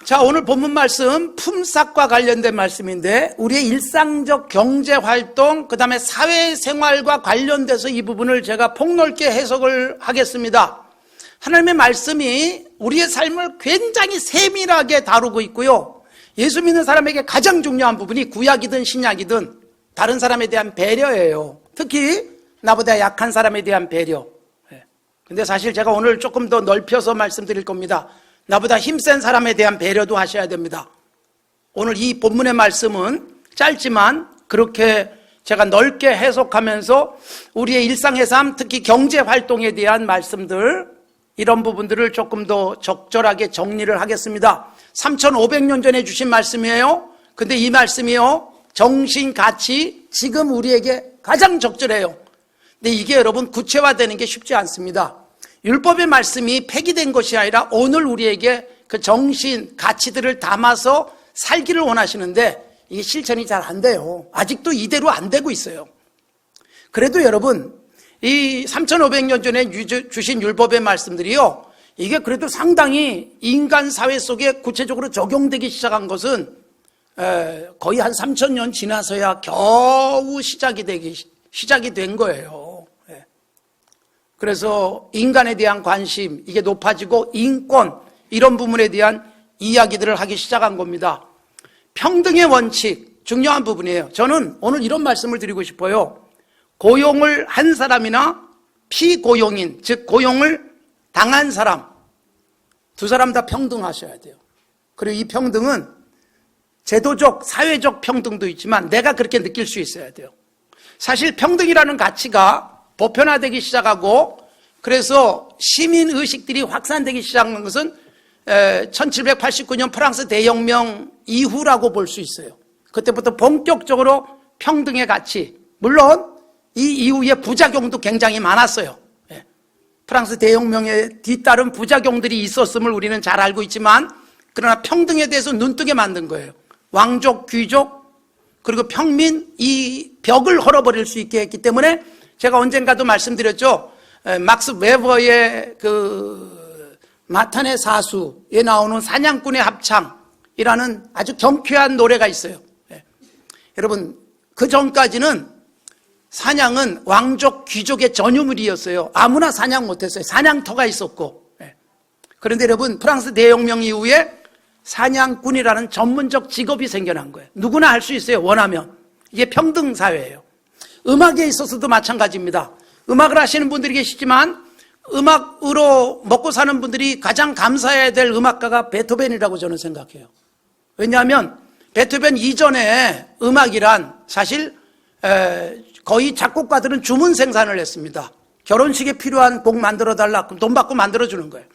자, 오늘 본문 말씀 품삯과 관련된 말씀인데 우리의 일상적 경제활동, 그 다음에 사회생활과 관련돼서 이 부분을 제가 폭넓게 해석을 하겠습니다. 하나님의 말씀이 우리의 삶을 굉장히 세밀하게 다루고 있고요, 예수 믿는 사람에게 가장 중요한 부분이 구약이든 신약이든 다른 사람에 대한 배려예요. 특히 나보다 약한 사람에 대한 배려. 근데 사실 제가 오늘 조금 더 넓혀서 말씀드릴 겁니다. 나보다 힘센 사람에 대한 배려도 하셔야 됩니다. 오늘 이 본문의 말씀은 짧지만 그렇게 제가 넓게 해석하면서 우리의 일상의 삶, 특히 경제활동에 대한 말씀들, 이런 부분들을 조금 더 적절하게 정리를 하겠습니다. 3500년 전에 주신 말씀이에요. 근데 이 말씀이요, 정신가치 지금 우리에게 가장 적절해요. 근데 이게 여러분 구체화되는 게 쉽지 않습니다. 율법의 말씀이 폐기된 것이 아니라 오늘 우리에게 그 정신, 가치들을 담아서 살기를 원하시는데 이게 실천이 잘 안 돼요. 아직도 이대로 안 되고 있어요. 그래도 여러분, 이 3500년 전에 주신 율법의 말씀들이요, 이게 그래도 상당히 인간 사회 속에 구체적으로 적용되기 시작한 것은 거의 한 3000년 지나서야 겨우 시작이 된 거예요. 그래서 인간에 대한 관심, 이게 높아지고 인권, 이런 부분에 대한 이야기들을 하기 시작한 겁니다. 평등의 원칙, 중요한 부분이에요. 저는 오늘 이런 말씀을 드리고 싶어요. 고용을 한 사람이나 피고용인, 즉 고용을 당한 사람, 두 사람 다 평등하셔야 돼요. 그리고 이 평등은 제도적, 사회적 평등도 있지만 내가 그렇게 느낄 수 있어야 돼요. 사실 평등이라는 가치가 보편화되기 시작하고, 그래서 시민의식들이 확산되기 시작한 것은 1789년 프랑스 대혁명 이후라고 볼 수 있어요. 그때부터 본격적으로 평등의 가치, 물론 이 이후에 부작용도 굉장히 많았어요. 프랑스 대혁명에 뒤따른 부작용들이 있었음을 우리는 잘 알고 있지만, 그러나 평등에 대해서 눈뜨게 만든 거예요. 왕족, 귀족, 그리고 평민, 이 벽을 헐어버릴 수 있게 했기 때문에 제가 언젠가도 말씀드렸죠. 막스 웨버의 그 마탄의 사수에 나오는 사냥꾼의 합창이라는 아주 경쾌한 노래가 있어요. 여러분, 그 전까지는 사냥은 왕족, 귀족의 전유물이었어요. 아무나 사냥 못했어요. 사냥터가 있었고. 그런데 여러분, 프랑스 대혁명 이후에 사냥꾼이라는 전문적 직업이 생겨난 거예요. 누구나 할 수 있어요, 원하면. 이게 평등사회예요. 음악에 있어서도 마찬가지입니다. 음악을 하시는 분들이 계시지만 음악으로 먹고 사는 분들이 가장 감사해야 될 음악가가 베토벤이라고 저는 생각해요. 왜냐하면 베토벤 이전에 음악이란 사실 거의 작곡가들은 주문 생산을 했습니다. 결혼식에 필요한 곡 만들어달라, 그럼 돈 받고 만들어주는 거예요.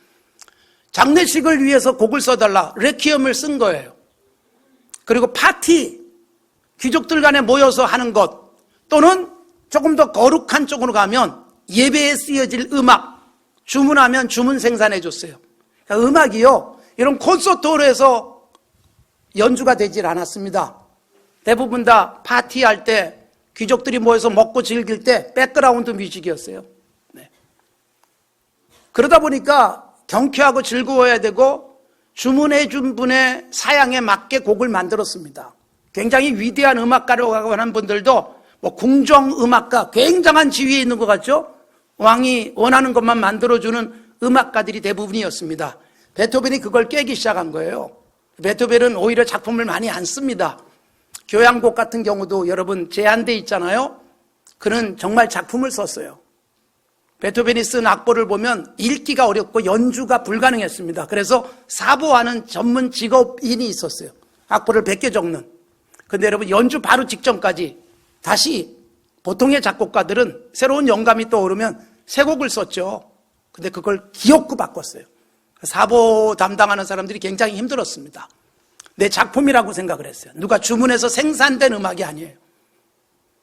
장례식을 위해서 곡을 써달라, 레퀴엠을 쓴 거예요. 그리고 파티, 귀족들 간에 모여서 하는 것, 또는 조금 더 거룩한 쪽으로 가면 예배에 쓰여질 음악, 주문하면 주문 생산해 줬어요. 그러니까 음악이요, 이런 콘서트홀에서 연주가 되질 않았습니다. 대부분 다 파티할 때, 귀족들이 모여서 먹고 즐길 때 백그라운드 뮤직이었어요. 네. 그러다 보니까 경쾌하고 즐거워야 되고 주문해 준 분의 사양에 맞게 곡을 만들었습니다. 굉장히 위대한 음악가라고 하는 분들도 뭐 궁정음악가, 굉장한 지위에 있는 것 같죠? 왕이 원하는 것만 만들어주는 음악가들이 대부분이었습니다. 베토벤이 그걸 깨기 시작한 거예요. 베토벤은 오히려 작품을 많이 안 씁니다. 교향곡 같은 경우도 여러분 제한돼 있잖아요. 그는 정말 작품을 썼어요. 베토벤이 쓴 악보를 보면 읽기가 어렵고 연주가 불가능했습니다. 그래서 사보하는 전문 직업인이 있었어요. 악보를 100개 적는. 근데 여러분, 연주 바로 직전까지 다시 보통의 작곡가들은 새로운 영감이 떠오르면 새 곡을 썼죠. 근데 그걸 기어코 바꿨어요. 사보 담당하는 사람들이 굉장히 힘들었습니다. 내 작품이라고 생각을 했어요. 누가 주문해서 생산된 음악이 아니에요.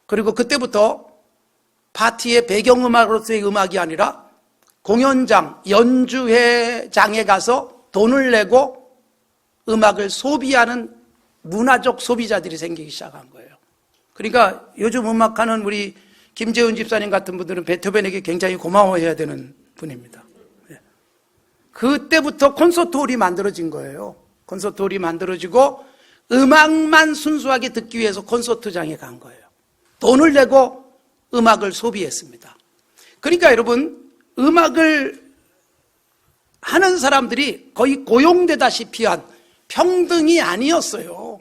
그리고 그때부터 파티의 배경음악으로서의 음악이 아니라 공연장, 연주회장에 가서 돈을 내고 음악을 소비하는 문화적 소비자들이 생기기 시작한 거예요. 그러니까 요즘 음악하는 우리 김재훈 집사님 같은 분들은 베토벤에게 굉장히 고마워해야 되는 분입니다. 그때부터 콘서트홀이 만들어진 거예요. 콘서트홀이 만들어지고 음악만 순수하게 듣기 위해서 콘서트장에 간 거예요. 돈을 내고 음악을 소비했습니다. 그러니까 여러분, 음악을 하는 사람들이 거의 고용되다시피 한 평등이 아니었어요.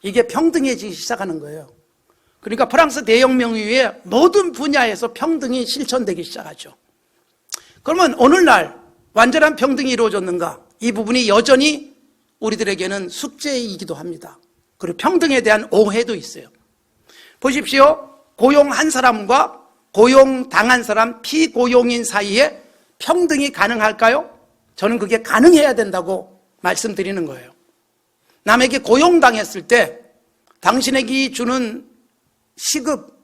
이게 평등해지기 시작하는 거예요. 그러니까 프랑스 대혁명 이후에 모든 분야에서 평등이 실천되기 시작하죠. 그러면 오늘날 완전한 평등이 이루어졌는가? 이 부분이 여전히 우리들에게는 숙제이기도 합니다. 그리고 평등에 대한 오해도 있어요. 보십시오. 고용한 사람과 고용당한 사람, 피고용인 사이에 평등이 가능할까요? 저는 그게 가능해야 된다고 말씀드리는 거예요. 남에게 고용당했을 때 당신에게 주는 시급,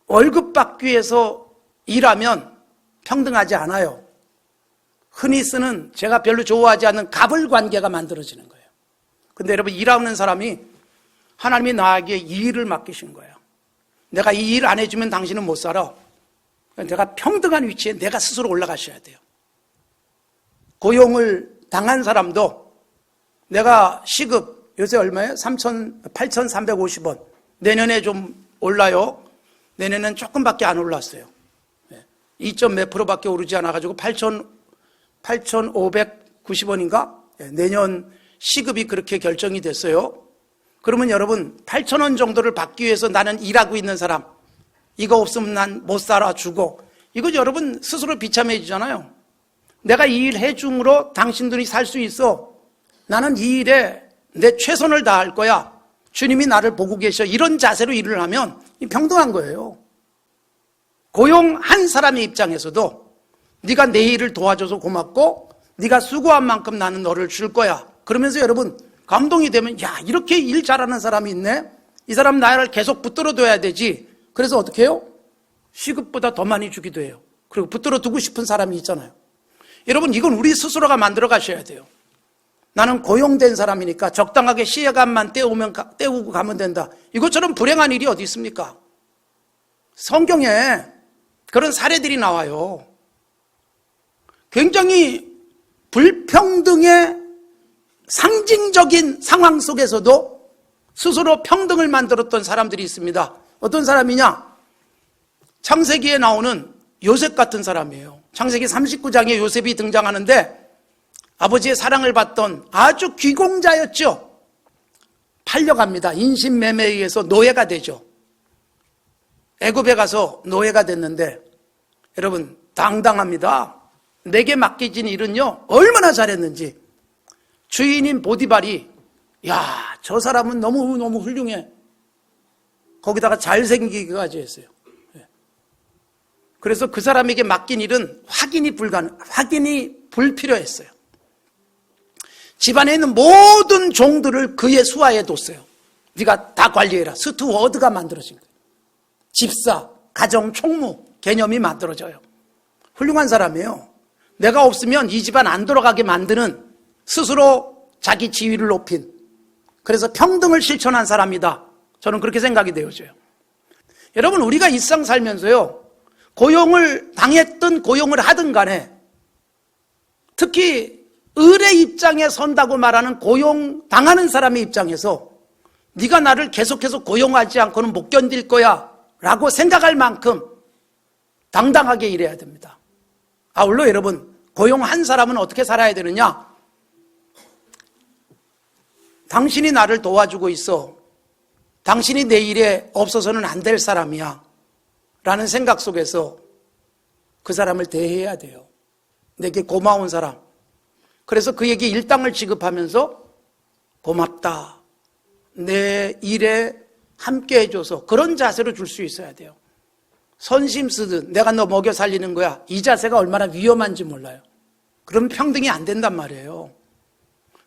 월급 받기 위해서 일하면 평등하지 않아요. 흔히 쓰는 제가 별로 좋아하지 않는 갑을 관계가 만들어지는 거예요. 근데 여러분, 일하는 사람이 하나님이 나에게 이 일을 맡기신 거예요. 내가 이 일 안 해주면 당신은 못 살아. 내가 평등한 위치에 내가 스스로 올라가셔야 돼요. 고용을 당한 사람도 내가 시급 요새 얼마예요? 8,350원. 내년에 좀 올라요. 내년엔 조금밖에 안 올랐어요. 2점 몇 프로밖에 오르지 않아가지고 8,590원인가? 내년 시급이 그렇게 결정이 됐어요. 그러면 여러분, 8,000원 정도를 받기 위해서 나는 일하고 있는 사람, 이거 없으면 난 못 살아 죽어. 이거 여러분 스스로 비참해지잖아요. 내가 이 일 해줌으로 당신들이 살 수 있어. 나는 이 일에 내 최선을 다할 거야. 주님이 나를 보고 계셔. 이런 자세로 일을 하면 평등한 거예요. 고용한 사람의 입장에서도 네가 내 일을 도와줘서 고맙고 네가 수고한 만큼 나는 너를 줄 거야. 그러면서 여러분 감동이 되면, 야, 이렇게 일 잘하는 사람이 있네? 이 사람 나를 계속 붙들어둬야 되지. 그래서 어떻게 해요? 시급보다 더 많이 주기도 해요. 그리고 붙들어두고 싶은 사람이 있잖아요. 여러분, 이건 우리 스스로가 만들어 가셔야 돼요. 나는 고용된 사람이니까 적당하게 시간만 때우고 가면 된다. 이것처럼 불행한 일이 어디 있습니까? 성경에 그런 사례들이 나와요. 굉장히 불평등의 상징적인 상황 속에서도 스스로 평등을 만들었던 사람들이 있습니다. 어떤 사람이냐? 창세기에 나오는 요셉 같은 사람이에요. 창세기 39장에 요셉이 등장하는데 아버지의 사랑을 받던 아주 귀공자였죠. 팔려갑니다. 인신매매에 의해서 노예가 되죠. 애굽에 가서 노예가 됐는데 여러분 당당합니다. 내게 맡겨진 일은요 얼마나 잘했는지. 주인인 보디발이, 야, 저 사람은 너무 훌륭해. 거기다가 잘생기기까지 했어요. 그래서 그 사람에게 맡긴 일은 확인이 불필요했어요. 집안에 있는 모든 종들을 그의 수하에 뒀어요. 네가 다 관리해라. 스튜어드가 만들어진 거예요. 집사, 가정, 총무 개념이 만들어져요. 훌륭한 사람이에요. 내가 없으면 이 집안 안 돌아가게 만드는, 스스로 자기 지위를 높인, 그래서 평등을 실천한 사람이다. 저는 그렇게 생각이 되어져요. 여러분, 우리가 일상 살면서요 고용을 당했든 고용을 하든 간에 특히 을의 입장에 선다고 말하는 고용 당하는 사람의 입장에서 네가 나를 계속해서 고용하지 않고는 못 견딜 거야 라고 생각할 만큼 당당하게 일해야 됩니다. 아울러 여러분, 고용한 사람은 어떻게 살아야 되느냐? 당신이 나를 도와주고 있어. 당신이 내 일에 없어서는 안 될 사람이야 라는 생각 속에서 그 사람을 대해야 돼요. 내게 고마운 사람. 그래서 그에게 일당을 지급하면서 고맙다, 내 일에 함께 해줘서, 그런 자세로 줄 수 있어야 돼요. 선심 쓰듯 내가 너 먹여 살리는 거야, 이 자세가 얼마나 위험한지 몰라요. 그러면 평등이 안 된단 말이에요.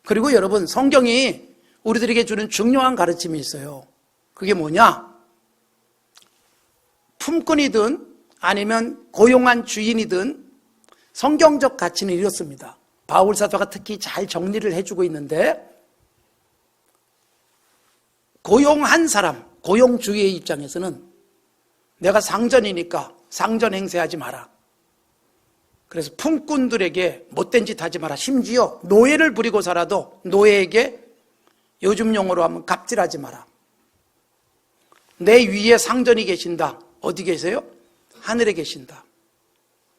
그리고 여러분, 성경이 우리들에게 주는 중요한 가르침이 있어요. 그게 뭐냐? 품꾼이든 아니면 고용한 주인이든 성경적 가치는 이렇습니다. 바울 사도가 특히 잘 정리를 해주고 있는데, 고용한 사람, 고용주의 입장에서는 내가 상전이니까 상전 행세하지 마라. 그래서 품꾼들에게 못된 짓 하지 마라. 심지어 노예를 부리고 살아도 노예에게 요즘 용어로 하면 갑질하지 마라. 내 위에 상전이 계신다. 어디 계세요? 하늘에 계신다.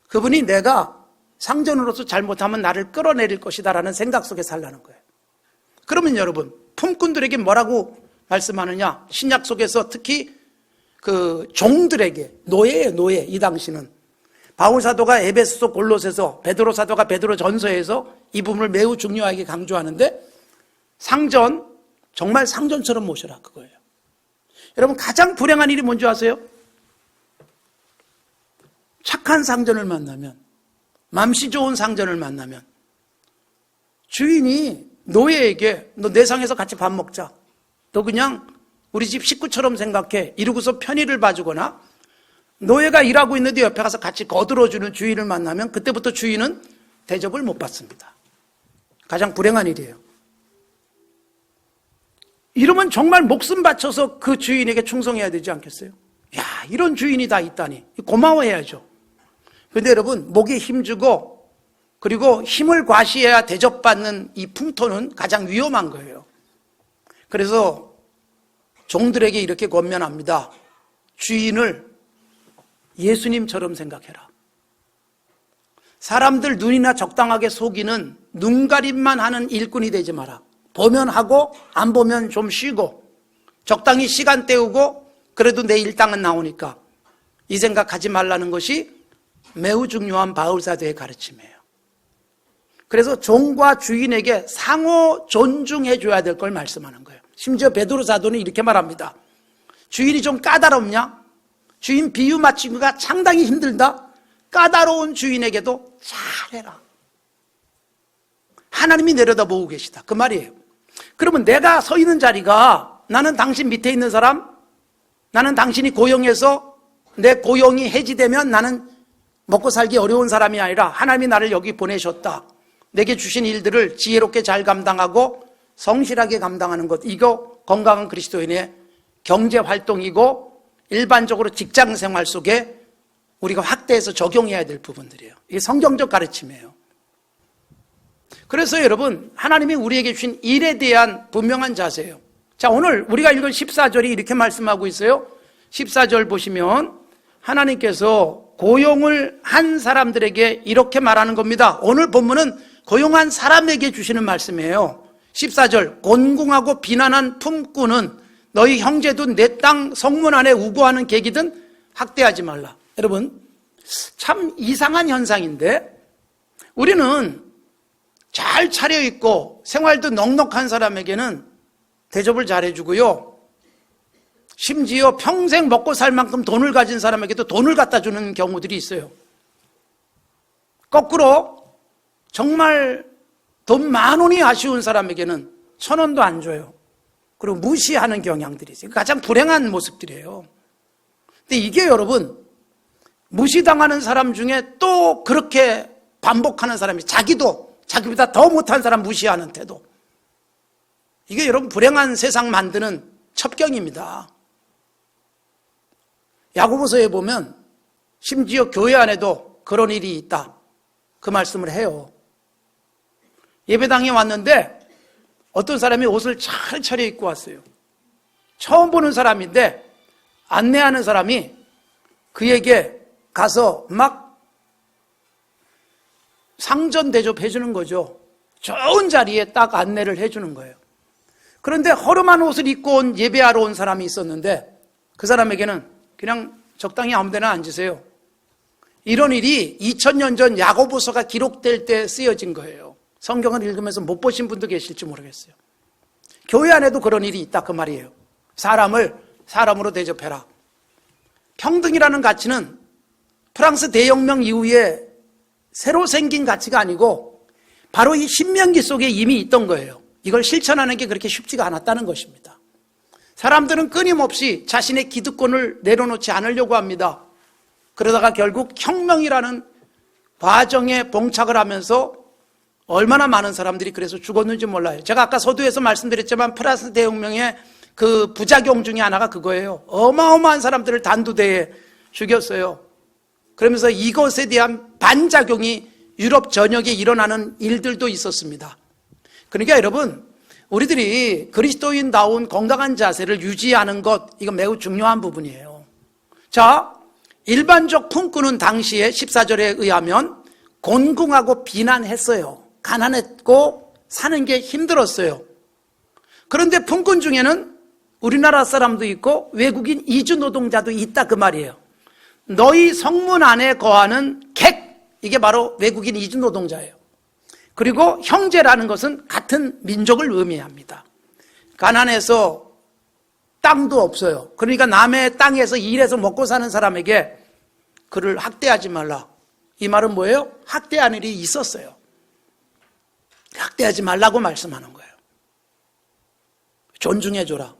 그분이 내가 상전으로서 잘못하면 나를 끌어내릴 것이다라는 생각 속에 살라는 거예요. 그러면 여러분, 품꾼들에게 뭐라고 말씀하느냐? 신약 속에서 특히 그 종들에게, 노예예요, 노예. 이 당시는 바울 사도가 에베소서, 골로새서, 베드로 사도가 베드로 전서에서 이 부분을 매우 중요하게 강조하는데, 상전, 정말 상전처럼 모셔라, 그거예요. 여러분, 가장 불행한 일이 뭔지 아세요? 착한 상전을 만나면, 맘씨 좋은 상전을 만나면 주인이 노예에게 너 내 상에서 같이 밥 먹자, 너 그냥 우리 집 식구처럼 생각해, 이러고서 편의를 봐주거나, 노예가 일하고 있는데 옆에 가서 같이 거들어주는 주인을 만나면 그때부터 주인은 대접을 못 받습니다. 가장 불행한 일이에요. 이러면 정말 목숨 바쳐서 그 주인에게 충성해야 되지 않겠어요? 야, 이런 주인이 다 있다니 고마워해야죠. 그런데 여러분, 목에 힘주고 그리고 힘을 과시해야 대접받는 이 풍토는 가장 위험한 거예요. 그래서 종들에게 이렇게 권면합니다. 주인을 예수님처럼 생각해라. 사람들 눈이나 적당하게 속이는 눈가림만 하는 일꾼이 되지 마라. 보면 하고 안 보면 좀 쉬고 적당히 시간 때우고 그래도 내 일당은 나오니까 이 생각하지 말라는 것이 매우 중요한 바울 사도의 가르침이에요. 그래서 종과 주인에게 상호 존중해 줘야 될 걸 말씀하는 거예요. 심지어 베드로 사도는 이렇게 말합니다. 주인이 좀 까다롭냐? 주인 비유 맞추기가 상당히 힘들다? 까다로운 주인에게도 잘해라. 하나님이 내려다보고 계시다, 그 말이에요. 그러면 내가 서 있는 자리가 나는 당신 밑에 있는 사람, 나는 당신이 고용해서 내 고용이 해지되면 나는 먹고 살기 어려운 사람이 아니라 하나님이 나를 여기 보내셨다, 내게 주신 일들을 지혜롭게 잘 감당하고 성실하게 감당하는 것, 이거 건강한 그리스도인의 경제활동이고 일반적으로 직장생활 속에 우리가 확대해서 적용해야 될 부분들이에요. 이게 성경적 가르침이에요. 그래서 여러분, 하나님이 우리에게 주신 일에 대한 분명한 자세예요. 자, 오늘 우리가 읽은 14절이 이렇게 말씀하고 있어요. 14절 보시면 하나님께서 고용을 한 사람들에게 이렇게 말하는 겁니다. 오늘 본문은 고용한 사람에게 주시는 말씀이에요. 14절, 곤궁하고 비난한 품꾼은 너희 형제도 내 땅 성문 안에 우고하는 객이든 학대하지 말라. 여러분, 참 이상한 현상인데 우리는 잘 차려입고 생활도 넉넉한 사람에게는 대접을 잘해주고요, 심지어 평생 먹고 살 만큼 돈을 가진 사람에게도 돈을 갖다 주는 경우들이 있어요. 거꾸로 정말 돈 10,000원이 아쉬운 사람에게는 1,000원도 안 줘요. 그리고 무시하는 경향들이 있어요. 가장 불행한 모습들이에요. 근데 이게 여러분, 무시당하는 사람 중에 또 그렇게 반복하는 사람이, 자기도 자기보다 더 못한 사람 무시하는 태도, 이게 여러분 불행한 세상 만드는 첩경입니다. 야고보서에 보면 심지어 교회 안에도 그런 일이 있다, 그 말씀을 해요. 예배당에 왔는데 어떤 사람이 옷을 잘 차려입고 왔어요. 처음 보는 사람인데 안내하는 사람이 그에게 가서 막 상전 대접해 주는 거죠. 좋은 자리에 딱 안내를 해 주는 거예요. 그런데 허름한 옷을 입고 온 예배하러 온 사람이 있었는데 그 사람에게는 그냥 적당히 아무 데나 앉으세요. 이런 일이 2000년 전 야고보서가 기록될 때 쓰여진 거예요. 성경을 읽으면서 못 보신 분도 계실지 모르겠어요. 교회 안에도 그런 일이 있다, 그 말이에요. 사람을 사람으로 대접해라. 평등이라는 가치는 프랑스 대혁명 이후에 새로 생긴 가치가 아니고 바로 이 신명기 속에 이미 있던 거예요. 이걸 실천하는 게 그렇게 쉽지가 않았다는 것입니다. 사람들은 끊임없이 자신의 기득권을 내려놓지 않으려고 합니다. 그러다가 결국 혁명이라는 과정에 봉착을 하면서 얼마나 많은 사람들이 그래서 죽었는지 몰라요. 제가 아까 서두에서 말씀드렸지만 프랑스 대혁명의 그 부작용 중에 하나가 그거예요. 어마어마한 사람들을 단두대에 죽였어요. 그러면서 이것에 대한 반작용이 유럽 전역에 일어나는 일들도 있었습니다. 그러니까 여러분, 우리들이 그리스도인다운 건강한 자세를 유지하는 것, 이건 매우 중요한 부분이에요. 자, 일반적 품꾼은 당시에 14절에 의하면 곤궁하고 비난했어요. 가난했고 사는 게 힘들었어요. 그런데 품꾼 중에는 우리나라 사람도 있고 외국인 이주 노동자도 있다 그 말이에요. 너희 성문 안에 거하는 객, 이게 바로 외국인 이주 노동자예요. 그리고 형제라는 것은 같은 민족을 의미합니다. 가난해서 땅도 없어요. 그러니까 남의 땅에서 일해서 먹고 사는 사람에게 그를 학대하지 말라. 이 말은 뭐예요? 학대하는 일이 있었어요. 학대하지 말라고 말씀하는 거예요. 존중해줘라.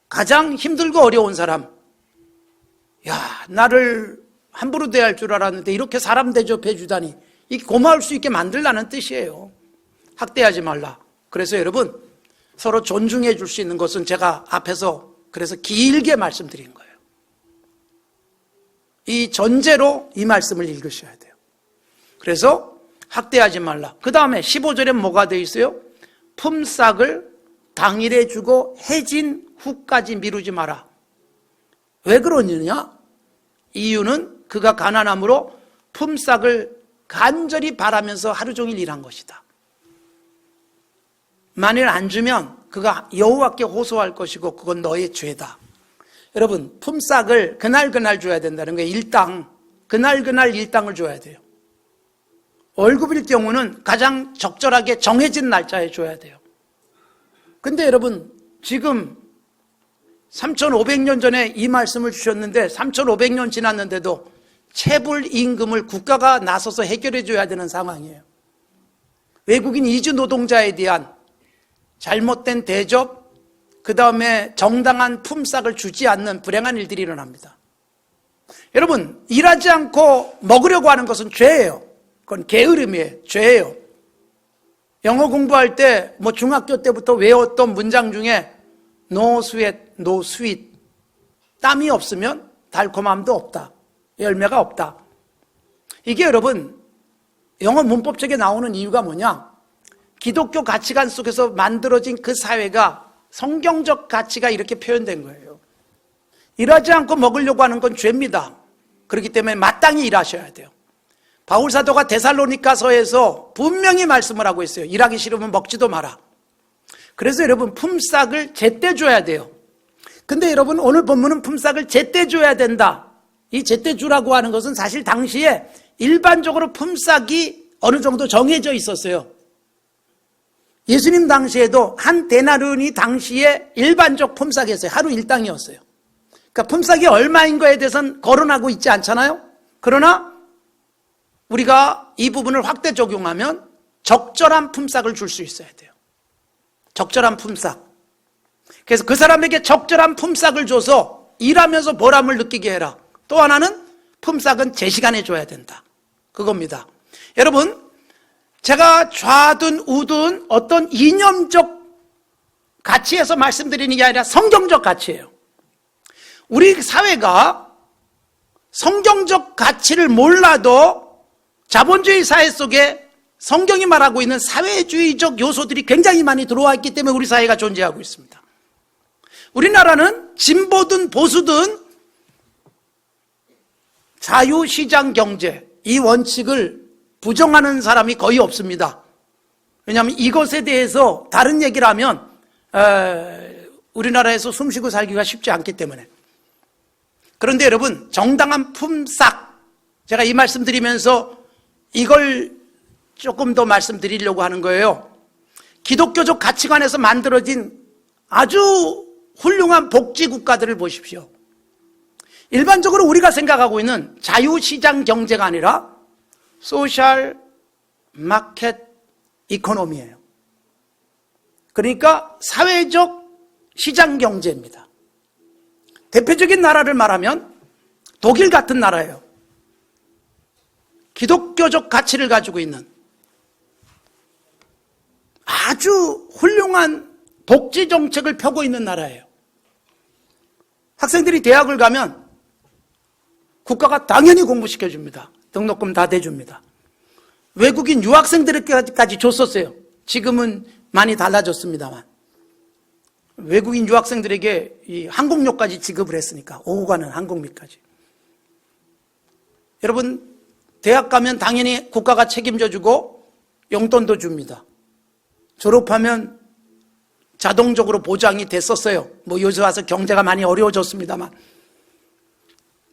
가장 힘들고 어려운 사람. 야, 나를 함부로 대할 줄 알았는데 이렇게 사람 대접해 주다니, 이게 고마울 수 있게 만들라는 뜻이에요. 학대하지 말라. 그래서 여러분, 서로 존중해 줄 수 있는 것은 제가 앞에서 그래서 길게 말씀드린 거예요. 이 전제로 이 말씀을 읽으셔야 돼요. 그래서 학대하지 말라. 그 다음에 15절에 뭐가 되어 있어요? 품삯을 당일에 주고 해진 후까지 미루지 마라. 왜 그러느냐? 이유는 그가 가난함으로 품삯을 간절히 바라면서 하루 종일 일한 것이다. 만일 안 주면 그가 여호와께 호소할 것이고 그건 너의 죄다. 여러분, 품삯을 그날 줘야 된다는 거예요. 일당, 그날 일당을 줘야 돼요. 월급일 경우는 가장 적절하게 정해진 날짜에 줘야 돼요. 근데 여러분, 지금 3,500년 전에 이 말씀을 주셨는데 3,500년 지났는데도 체불 임금을 국가가 나서서 해결해 줘야 되는 상황이에요. 외국인 이주 노동자에 대한 잘못된 대접, 그 다음에 정당한 품삯을 주지 않는 불행한 일들이 일어납니다. 여러분, 일하지 않고 먹으려고 하는 것은 죄예요. 그건 게으름이에요. 죄예요. 영어 공부할 때 뭐 중학교 때부터 외웠던 문장 중에 no sweat, no sweet. 땀이 없으면 달콤함도 없다. 열매가 없다. 이게 여러분, 영어 문법책에 나오는 이유가 뭐냐? 기독교 가치관 속에서 만들어진 그 사회가 성경적 가치가 이렇게 표현된 거예요. 일하지 않고 먹으려고 하는 건 죄입니다. 그렇기 때문에 마땅히 일하셔야 돼요. 바울 사도가 데살로니가서에서 분명히 말씀을 하고 있어요. 일하기 싫으면 먹지도 마라. 그래서 여러분, 품삯을 제때 줘야 돼요. 근데 여러분, 오늘 본문은 품삯을 제때 줘야 된다. 이 제때 주라고 하는 것은 사실 당시에 일반적으로 품삯이 어느 정도 정해져 있었어요. 예수님 당시에도 한 데나리온이 당시에 일반적 품삯이었어요. 하루 일당이었어요. 그러니까 품삯이 얼마인 거에 대해서는 거론하고 있지 않잖아요. 그러나 우리가 이 부분을 확대 적용하면 적절한 품삯을 줄 수 있어야 돼요. 적절한 품삯. 그래서 그 사람에게 적절한 품삯을 줘서 일하면서 보람을 느끼게 해라. 또 하나는 품삯은 제 시간에 줘야 된다. 그겁니다. 여러분, 제가 좌든 우든 어떤 이념적 가치에서 말씀드리는 게 아니라 성경적 가치예요. 우리 사회가 성경적 가치를 몰라도 자본주의 사회 속에 성경이 말하고 있는 사회주의적 요소들이 굉장히 많이 들어와 있기 때문에 우리 사회가 존재하고 있습니다. 우리나라는 진보든 보수든 자유시장 경제, 이 원칙을 부정하는 사람이 거의 없습니다. 왜냐하면 이것에 대해서 다른 얘기를 하면 우리나라에서 숨쉬고 살기가 쉽지 않기 때문에. 그런데 여러분, 정당한 품삯, 제가 이 말씀 드리면서 이걸 조금 더 말씀드리려고 하는 거예요. 기독교적 가치관에서 만들어진 아주 훌륭한 복지 국가들을 보십시오. 일반적으로 우리가 생각하고 있는 자유시장 경제가 아니라 소셜 마켓 이코노미예요. 그러니까 사회적 시장 경제입니다. 대표적인 나라를 말하면 독일 같은 나라예요. 기독교적 가치를 가지고 있는 아주 훌륭한 복지 정책을 펴고 있는 나라예요. 학생들이 대학을 가면 국가가 당연히 공부시켜줍니다. 등록금 다 대줍니다. 외국인 유학생들에게까지 줬었어요. 지금은 많이 달라졌습니다만. 외국인 유학생들에게 이 항공료까지 지급을 했으니까, 오고 가는 항공비까지. 여러분, 대학 가면 당연히 국가가 책임져주고 용돈도 줍니다. 졸업하면 자동적으로 보장이 됐었어요. 뭐 요새 와서 경제가 많이 어려워졌습니다만.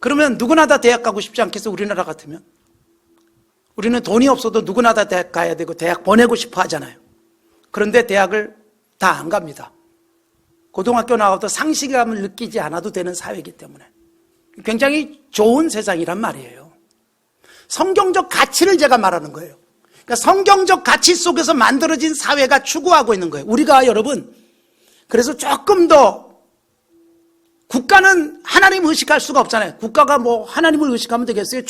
그러면 누구나 다 대학 가고 싶지 않겠어요? 우리나라 같으면. 우리는 돈이 없어도 누구나 다 대학 가야 되고 대학 보내고 싶어 하잖아요. 그런데 대학을 다 안 갑니다. 고등학교 나와도 상실감을 느끼지 않아도 되는 사회이기 때문에. 굉장히 좋은 세상이란 말이에요. 성경적 가치를 제가 말하는 거예요. 그러니까 성경적 가치 속에서 만들어진 사회가 추구하고 있는 거예요. 우리가 여러분, 그래서 조금 더 국가는 하나님 의식할 수가 없잖아요. 국가가 뭐 하나님을 의식하면 되겠어요?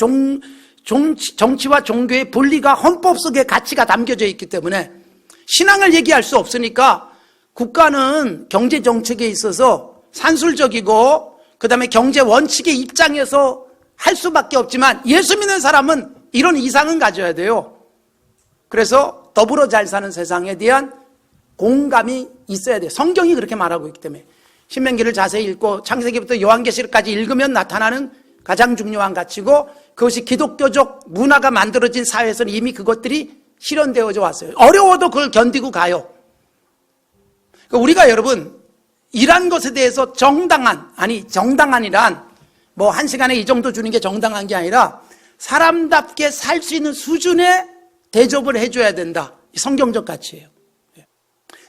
정치와 종교의 분리가 헌법 속에 가치가 담겨져 있기 때문에 신앙을 얘기할 수 없으니까 국가는 경제 정책에 있어서 산술적이고 그다음에 경제 원칙의 입장에서 할 수밖에 없지만 예수 믿는 사람은 이런 이상은 가져야 돼요. 그래서 더불어 잘 사는 세상에 대한 공감이 있어야 돼요. 성경이 그렇게 말하고 있기 때문에. 신명기를 자세히 읽고 창세기부터 요한계시록까지 읽으면 나타나는 가장 중요한 가치고 그것이 기독교적 문화가 만들어진 사회에서는 이미 그것들이 실현되어져 왔어요. 어려워도 그걸 견디고 가요. 우리가 여러분 일한 것에 대해서 정당한이란 뭐 한 시간에 이 정도 주는 게 정당한 게 아니라 사람답게 살 수 있는 수준의 대접을 해줘야 된다. 성경적 가치예요.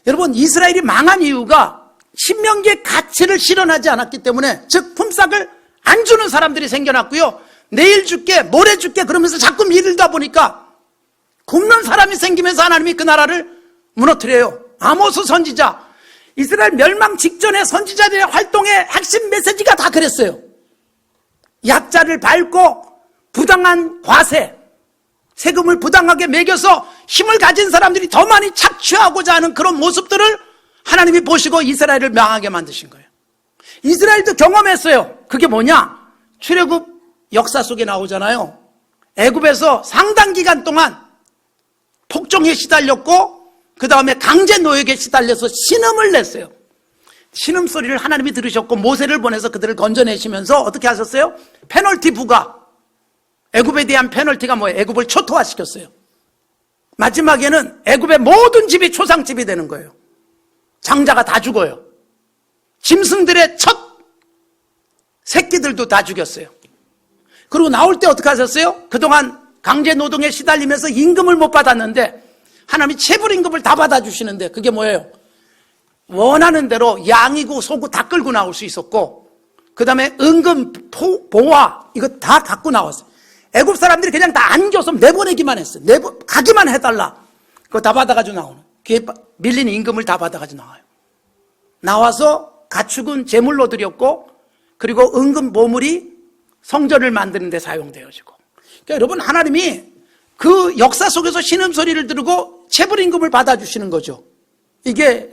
여러분, 이스라엘이 망한 이유가 신명기의 가치를 실현하지 않았기 때문에, 즉 품삯을 안 주는 사람들이 생겨났고요. 내일 줄게, 모레 줄게 그러면서 자꾸 미루다 보니까 굶는 사람이 생기면서 하나님이 그 나라를 무너뜨려요. 아모스 선지자, 이스라엘 멸망 직전에 선지자들의 활동의 핵심 메시지가 다 그랬어요. 약자를 밟고 부당한 과세, 세금을 부당하게 매겨서 힘을 가진 사람들이 더 많이 착취하고자 하는 그런 모습들을 하나님이 보시고 이스라엘을 망하게 만드신 거예요. 이스라엘도 경험했어요. 그게 뭐냐? 출애굽 역사 속에 나오잖아요. 애굽에서 상당 기간 동안 폭정에 시달렸고 그 다음에 강제 노역에 시달려서 신음을 냈어요. 신음소리를 하나님이 들으셨고 모세를 보내서 그들을 건져내시면서 어떻게 하셨어요? 페널티 부과. 애굽에 대한 페널티가 뭐예요? 애굽을 초토화시켰어요. 마지막에는 애굽의 모든 집이 초상집이 되는 거예요. 장자가 다 죽어요. 짐승들의 첫 새끼들도 다 죽였어요. 그리고 나올 때 어떻게 하셨어요? 그동안 강제 노동에 시달리면서 임금을 못 받았는데 하나님이 체불임금을 다 받아주시는데 그게 뭐예요? 원하는 대로 양이고 소고 다 끌고 나올 수 있었고 그 다음에 은금, 보화 이거 다 갖고 나왔어요. 애굽 사람들이 그냥 다 안겨서 내보내기만 했어요. 가기만 해달라. 그거 다 받아가지고 나오는. 귀에 밀린 임금을 다 받아가지고 나와요. 나와서 가축은 제물로 드렸고 그리고 은금 보물이 성전을 만드는 데 사용되어지고. 그러니까 여러분 하나님이 그 역사 속에서 신음소리를 들고 체불임금을 받아주시는 거죠. 이게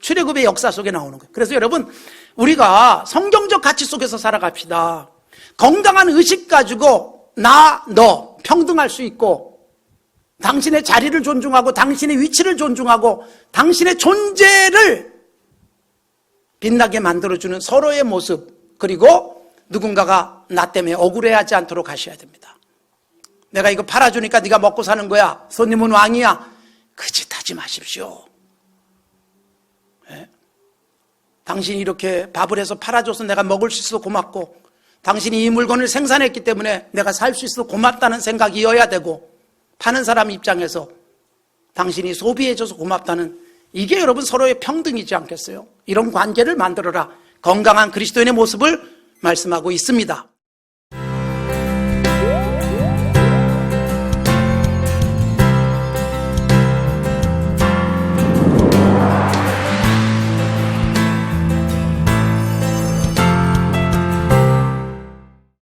출애굽의 역사 속에 나오는 거예요. 그래서 여러분 우리가 성경적 가치 속에서 살아갑시다. 건강한 의식 가지고 너 평등할 수 있고 당신의 자리를 존중하고 당신의 위치를 존중하고 당신의 존재를 빛나게 만들어주는 서로의 모습 그리고 누군가가 나 때문에 억울해하지 않도록 하셔야 됩니다. 내가 이거 팔아주니까 네가 먹고 사는 거야. 손님은 왕이야. 그 짓 하지 마십시오. 네? 당신이 이렇게 밥을 해서 팔아줘서 내가 먹을 수 있어서 고맙고 당신이 이 물건을 생산했기 때문에 내가 살 수 있어서 고맙다는 생각이어야 되고 파는 사람 입장에서 당신이 소비해줘서 고맙다는 이게 여러분 서로의 평등이지 않겠어요? 이런 관계를 만들어라. 건강한 그리스도인의 모습을 말씀하고 있습니다.